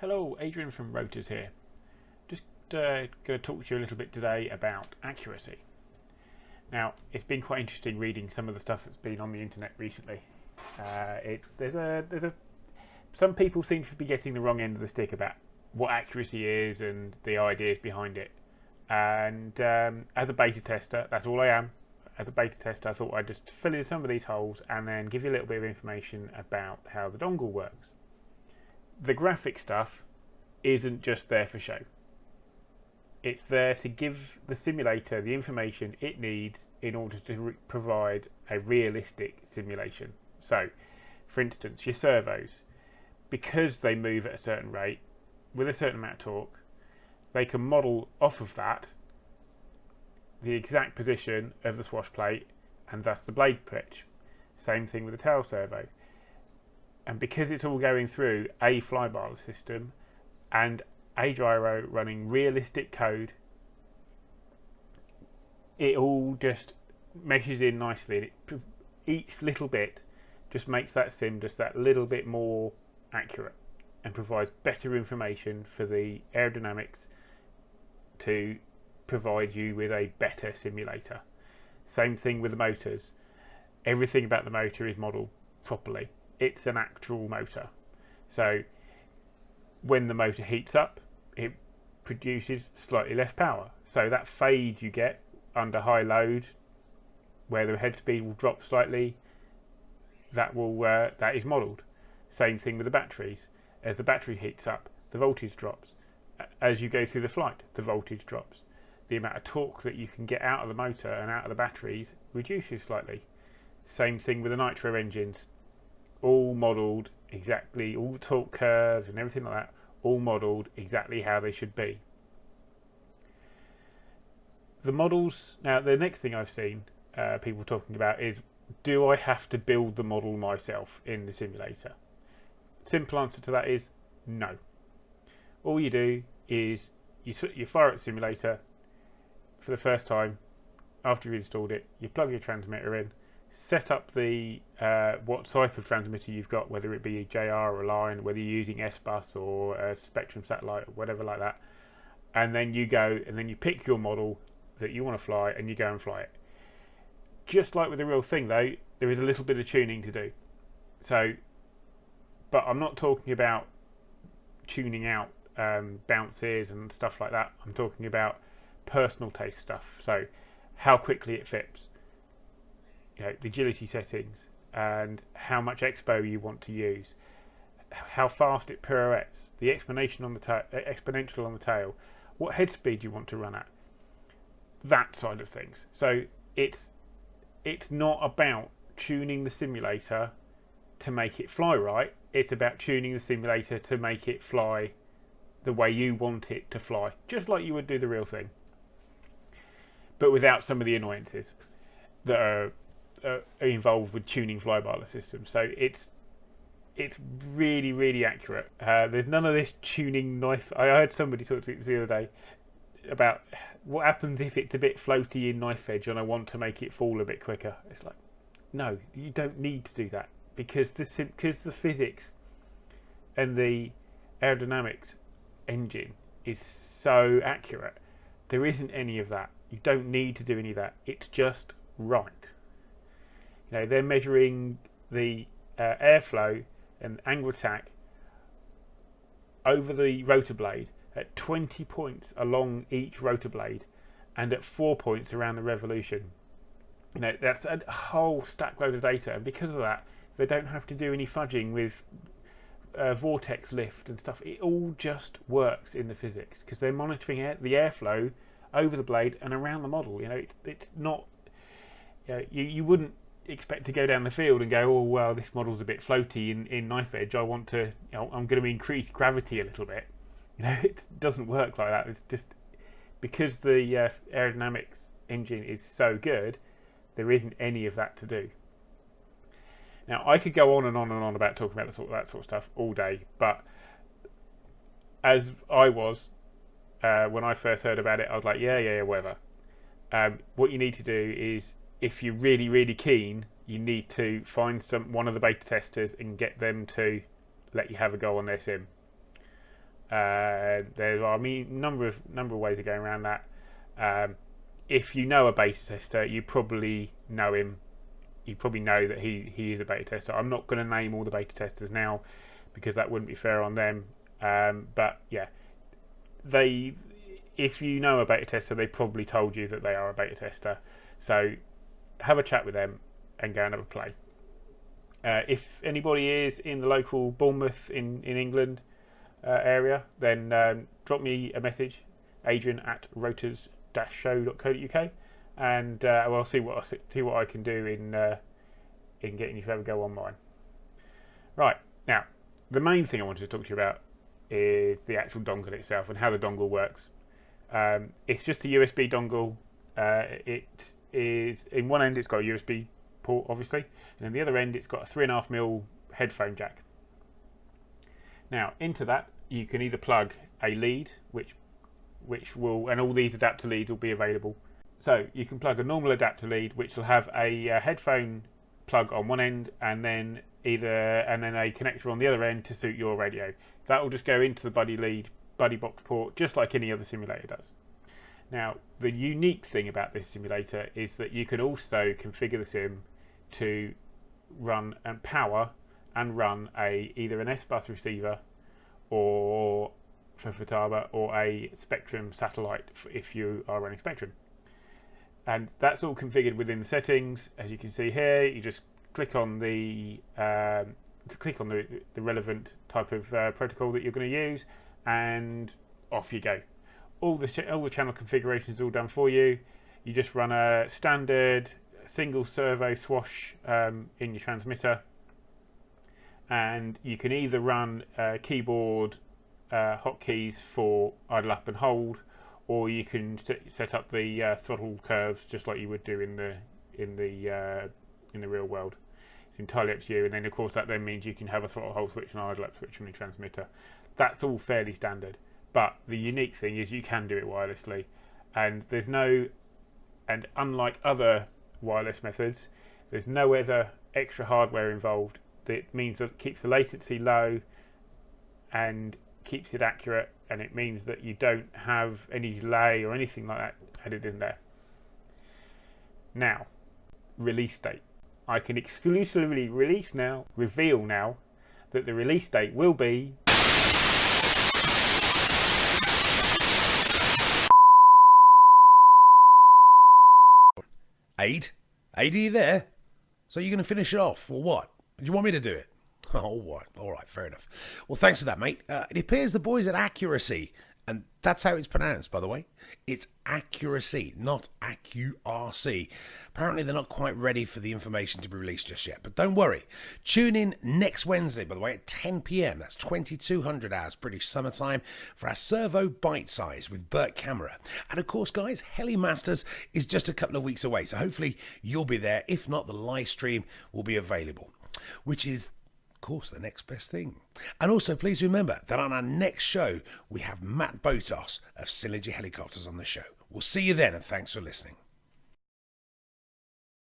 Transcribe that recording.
Hello, Adrian from Rotors here. Just going to talk to you a little bit today about AccuRC. Now, it's been quite interesting reading some of the stuff that's been on the internet recently. Some people seem to be getting the wrong end of the stick about what accuracy is and the ideas behind it. And as a beta tester, that's all I am. As a beta tester, I thought I'd just fill in some of these holes and then give you a little bit of information about how the dongle works. The graphic stuff isn't just there for show. It's there to give the simulator the information it needs in order to provide a realistic simulation. So, for instance, your servos, because they move at a certain rate with a certain amount of torque, they can model off of that the exact position of the swash plate and thus the blade pitch. Same thing with the tail servo. And because it's all going through a flybar system and a gyro running realistic code, it all just meshes in nicely. Each little bit just makes that sim just that little bit more accurate and provides better information for the aerodynamics to provide you with a better simulator. Same thing with the motors. Everything about the motor is modelled properly. It's an actual motor. So when the motor heats up, it produces slightly less power. So that fade you get under high load, where the head speed will drop slightly, that is modelled. Same thing with the batteries. As the battery heats up, the voltage drops. As you go through the flight, the voltage drops. The amount of torque that you can get out of the motor and out of the batteries reduces slightly. Same thing with the nitro engines. All modelled exactly, all the torque curves and everything like that, all modelled exactly how they should be. The models, now the next thing I've seen people talking about is, do I have to build the model myself in the simulator? Simple answer to that is no. All you do is you fire up the simulator for the first time after you've installed it, you plug your transmitter in, set up the what type of transmitter you've got, whether it be a JR or a line, whether you're using S-Bus or a Spectrum satellite or whatever like that, and then you go and then you pick your model that you want to fly and you go and fly it. Just like with the real thing though, there is a little bit of tuning to do. So, but I'm not talking about tuning out bounces and stuff like that. I'm talking about personal taste stuff. So how quickly it flips, the agility settings, and how much expo you want to use, how fast it pirouettes, the exponential on the tail, what head speed you want to run at, that side of things. So it's not about tuning the simulator to make it fly right. It's about tuning the simulator to make it fly the way you want it to fly, just like you would do the real thing, but without some of the annoyances that are involved with tuning flybarless systems. So it's really, really accurate. There's none of this tuning knife. I heard somebody talk to the other day about what happens if it's a bit floaty in knife edge and I want to make it fall a bit quicker. It's like, no, you don't need to do that, because the physics and the aerodynamics engine is so accurate. There isn't any of that. You don't need to do any of that. It's just right. They're measuring the airflow and angle attack over the rotor blade at 20 points along each rotor blade and at 4 points around the revolution. That's a whole stack load of data, and because of that, they don't have to do any fudging with vortex lift and stuff. It all just works in the physics because they're monitoring the airflow over the blade and around the model. It's not. You wouldn't expect to go down the field and go, oh well, this model's a bit floaty in knife edge. I want to, I'm going to increase gravity a little bit. It doesn't work like that. It's just because the aerodynamics engine is so good, there isn't any of that to do. Now I could go on and on and on about talking about that sort of stuff all day, but as I was when I first heard about it, I was like, yeah, whatever. What you need to do is, if you're really, really keen, you need to find one of the beta testers and get them to let you have a go on their sim. There are a number of ways of going around that. If you know a beta tester, you probably know him. You probably know that he is a beta tester. I'm not going to name all the beta testers now because that wouldn't be fair on them. But yeah, if you know a beta tester, they probably told you that they are a beta tester. So have a chat with them and go and have a play. If anybody is in the local Bournemouth in England area, then drop me a message, Adrian at rotors-show.co.uk, and I'll see what I can do in getting you to have a go on mine. Right, now the main thing I wanted to talk to you about is the actual dongle itself and how the dongle works. It's just a USB dongle. It is, in one end it's got a USB port obviously, and in the other end it's got a 3.5mm headphone jack. Now into that you can either plug a lead, which will, and all these adapter leads will be available. So you can plug a normal adapter lead, which will have a headphone plug on one end, and then a connector on the other end to suit your radio. That will just go into the buddy box port, just like any other simulator does. Now, the unique thing about this simulator is that you can also configure the sim to run and power and run either an S-bus receiver or for Futaba, or a Spectrum satellite if you are running Spectrum. And that's all configured within the settings. As you can see here, you just click on the relevant type of protocol that you're going to use, and off you go. All the channel configuration is all done for you. You just run a standard single servo swash in your transmitter, and you can either run keyboard hotkeys for idle up and hold, or you can set up the throttle curves just like you would do in the real world. It's entirely up to you. And then of course that then means you can have a throttle hold switch and idle up switch on your transmitter. That's all fairly standard. But the unique thing is you can do it wirelessly, and unlike other wireless methods, there's no other extra hardware involved. That means that it keeps the latency low and keeps it accurate, and it means that you don't have any delay or anything like that added in there. Now, release date. I can exclusively reveal now that the release date will be Aid, are you there? So you're going to finish it off, or what? Do you want me to do it? Oh, all right, fair enough. Well, thanks for that, mate. It appears the boys at AccuRC, and that's how it's pronounced, by the way. It's AccuRC, not AccuRC. Apparently, they're not quite ready for the information to be released just yet, but don't worry. Tune in next Wednesday, by the way, at 10 p.m. That's 2200 hours British summertime for our Servo Bite Size with Bert Camera. And of course, guys, Heli Masters is just a couple of weeks away, so hopefully you'll be there. If not, the live stream will be available, which is course the next best thing. And also please remember that on our next show we have Matt Botos of Synergy Helicopters on the show. We'll see you then, and thanks for listening.